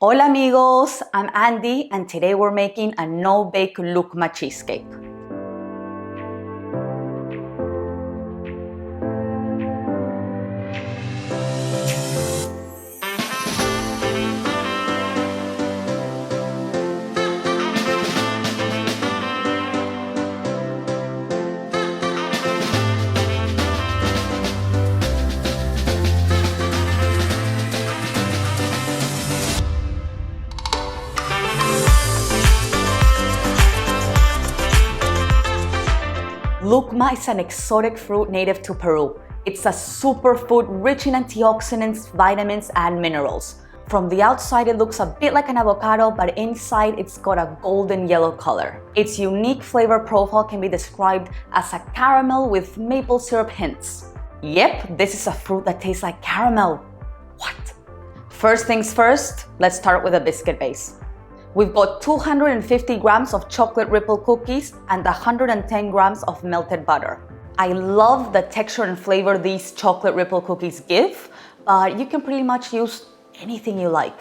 Hola amigos, I'm Andy and today we're making a No Bake Lucuma Cheesecake. Lucuma is an exotic fruit native to Peru. It's a superfood rich in antioxidants, vitamins, and minerals. From the outside, it looks a bit like an avocado, but inside it's got a golden yellow color. Its unique flavor profile can be described as a caramel with maple syrup hints. Yep, this is a fruit that tastes like caramel. What? First things first, let's start with a biscuit base. We've got 250 grams of chocolate ripple cookies and 110 grams of melted butter. I love the texture and flavor these chocolate ripple cookies give, but you can pretty much use anything you like.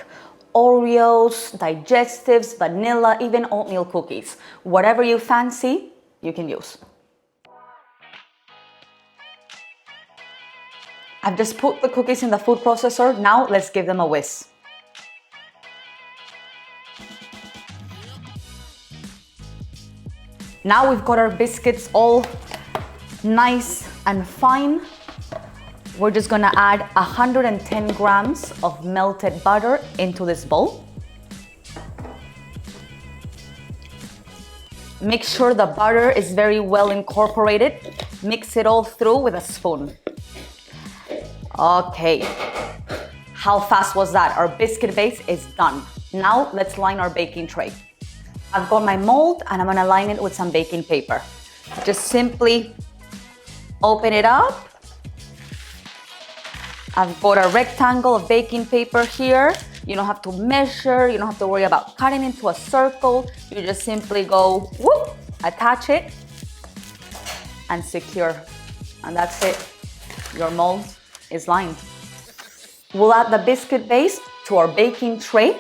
Oreos, digestives, vanilla, even oatmeal cookies. Whatever you fancy, you can use. I've just put the cookies in the food processor. Now let's give them a whisk. Now we've got our biscuits all nice and fine. We're just gonna add 110 grams of melted butter into this bowl. Make sure the butter is very well incorporated. Mix it all through with a spoon. Okay, how fast was that? Our biscuit base is done. Now let's line our baking tray. I've got my mold and I'm gonna line it with some baking paper. Just simply open it up. I've got a rectangle of baking paper here. You don't have to measure, you don't have to worry about cutting into a circle. You just simply go, whoop, attach it and secure. And that's it. Your mold is lined. We'll add the biscuit base to our baking tray.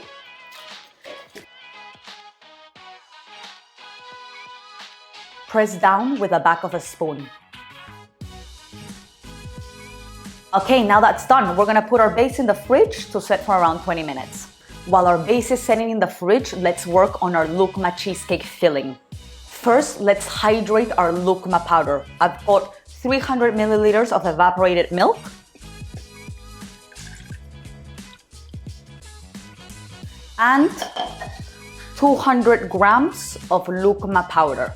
Press down with the back of a spoon. Okay, now that's done. We're gonna put our base in the fridge to set for around 20 minutes. While our base is setting in the fridge, let's work on our lucuma cheesecake filling. First, let's hydrate our lucuma powder. I've got 300 milliliters of evaporated milk, and 200 grams of lucuma powder.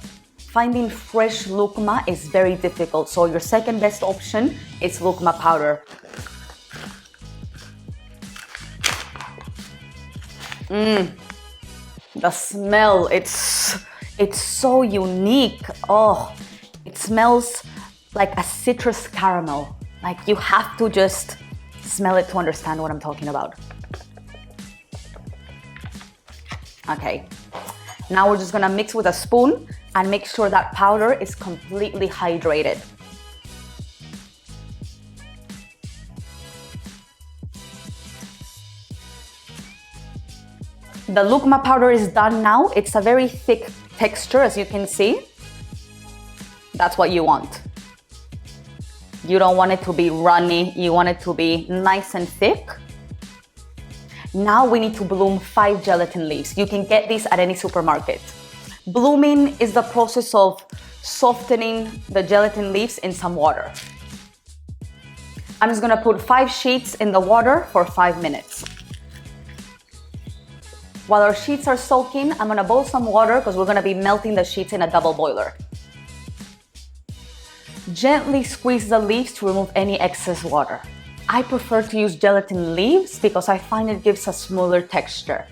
Finding fresh lucuma is very difficult, so your second best option is lucuma powder. The smell, it's so unique. Oh, it smells like a citrus caramel. Like you have to just smell it to understand what I'm talking about. Okay, now we're just gonna mix with a spoon and make sure that powder is completely hydrated. The lucuma powder is done now. It's a very thick texture, as you can see. That's what you want. You don't want it to be runny, you want it to be nice and thick. Now we need to bloom 5 gelatin leaves. You can get these at any supermarket. Blooming is the process of softening the gelatin leaves in some water. I'm just gonna put 5 sheets in the water for 5 minutes. While our sheets are soaking, I'm gonna boil some water because we're gonna be melting the sheets in a double boiler. Gently squeeze the leaves to remove any excess water. I prefer to use gelatin leaves because I find it gives a smoother texture.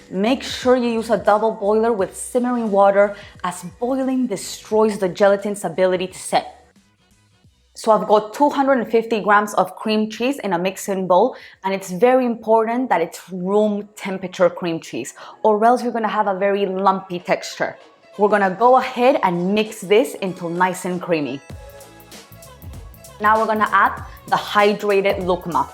Make sure you use a double boiler with simmering water, as boiling destroys the gelatin's ability to set. So I've got 250 grams of cream cheese in a mixing bowl, and it's very important that it's room temperature cream cheese, or else you're gonna have a very lumpy texture. We're gonna go ahead and mix this until nice and creamy. Now we're gonna add the hydrated lucuma.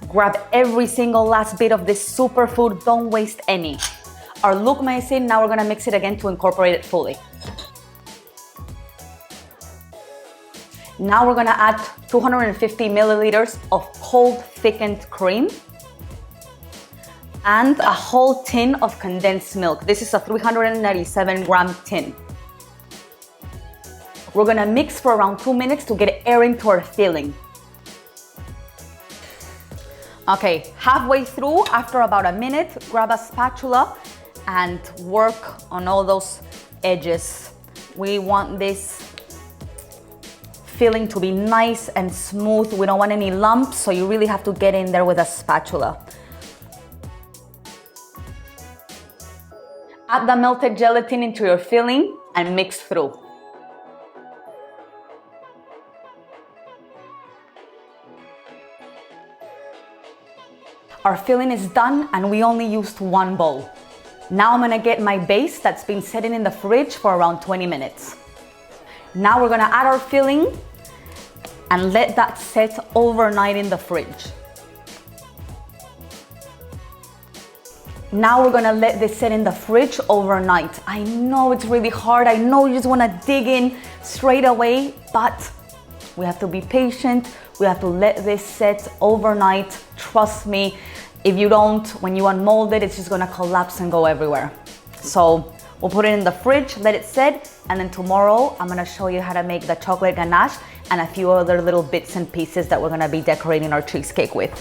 Grab every single last bit of this superfood, don't waste any. Our lucuma is in, now we're gonna mix it again to incorporate it fully. Now we're gonna add 250 milliliters of cold thickened cream and a whole tin of condensed milk. This is a 397 gram tin. We're gonna mix for around 2 minutes to get air into our filling. Okay, halfway through, after about a minute, grab a spatula and work on all those edges. We want this filling to be nice and smooth. We don't want any lumps, so you really have to get in there with a spatula. Add the melted gelatin into your filling and mix through. Our filling is done and we only used one bowl. Now I'm gonna get my base that's been sitting in the fridge for around 20 minutes. Now we're gonna add our filling and let that set overnight in the fridge. Now we're gonna let this sit in the fridge overnight. I know it's really hard. I know you just wanna dig in straight away, but we have to be patient. We have to let this set overnight. Trust me, if you don't, when you unmold it, it's just gonna collapse and go everywhere. So we'll put it in the fridge, let it sit, and then tomorrow I'm gonna show you how to make the chocolate ganache and a few other little bits and pieces that we're gonna be decorating our cheesecake with.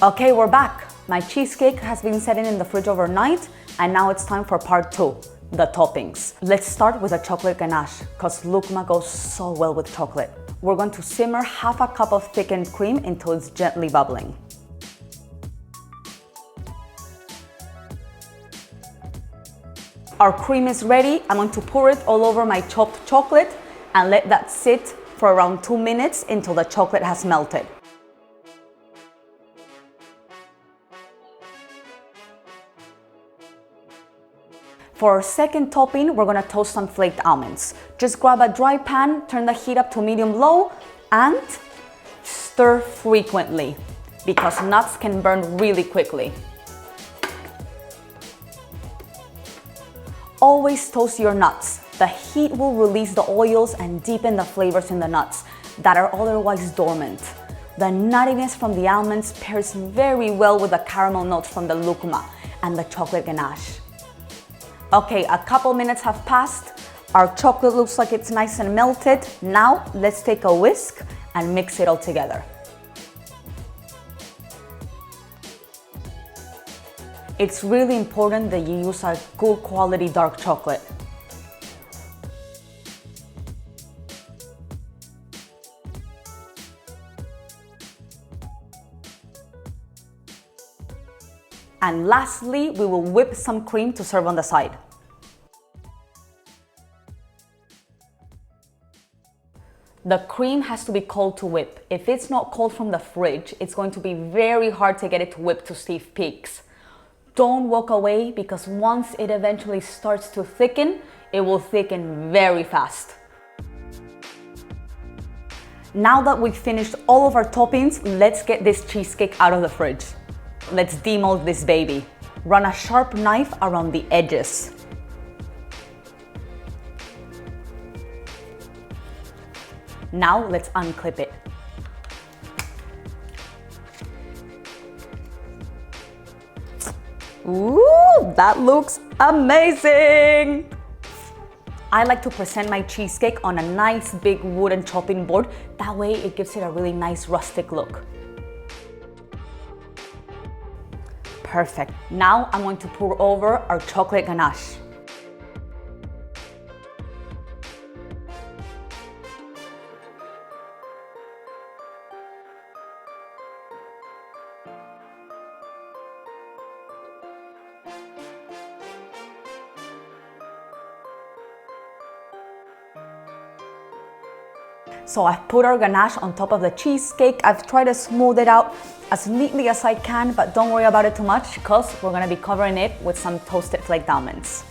Okay, we're back. My cheesecake has been sitting in the fridge overnight, and now it's time for part 2, the toppings. Let's start with a chocolate ganache, because lucuma goes so well with chocolate. We're going to simmer half a cup of thickened cream until it's gently bubbling. Our cream is ready. I'm going to pour it all over my chopped chocolate and let that sit for around 2 minutes until the chocolate has melted. For our second topping, we're gonna toast some flaked almonds. Just grab a dry pan, turn the heat up to medium-low, and stir frequently because nuts can burn really quickly. Always toast your nuts. The heat will release the oils and deepen the flavors in the nuts that are otherwise dormant. The nuttiness from the almonds pairs very well with the caramel notes from the lucuma and the chocolate ganache. Okay, a couple minutes have passed. Our chocolate looks like it's nice and melted. Now let's take a whisk and mix it all together. It's really important that you use a good quality dark chocolate. And lastly, we will whip some cream to serve on the side. The cream has to be cold to whip. If it's not cold from the fridge, it's going to be very hard to get it to whip to stiff peaks. Don't walk away because once it eventually starts to thicken, it will thicken very fast. Now that we've finished all of our toppings, let's get this cheesecake out of the fridge. Let's demold this baby. Run a sharp knife around the edges. Now let's unclip it. Ooh, that looks amazing! I like to present my cheesecake on a nice big wooden chopping board. That way it gives it a really nice rustic look. Perfect. Now I'm going to pour over our chocolate ganache. So I've put our ganache on top of the cheesecake. I've tried to smooth it out as neatly as I can, but don't worry about it too much because we're gonna be covering it with some toasted flaked almonds.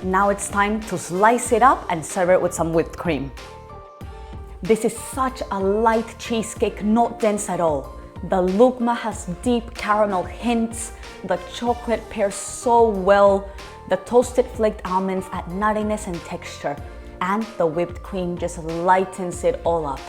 Now it's time to slice it up and serve it with some whipped cream. This is such a light cheesecake, not dense at all. The lucuma has deep caramel hints, the chocolate pairs so well, the toasted flaked almonds add nuttiness and texture, and the whipped cream just lightens it all up.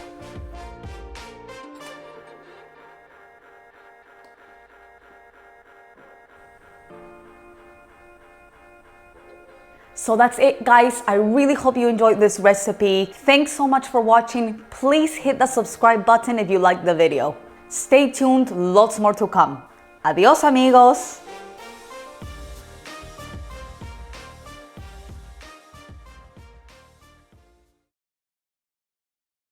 So that's it, guys. I really hope you enjoyed this recipe. Thanks so much for watching. Please hit the subscribe button if you liked the video. Stay tuned, lots more to come. Adios, amigos.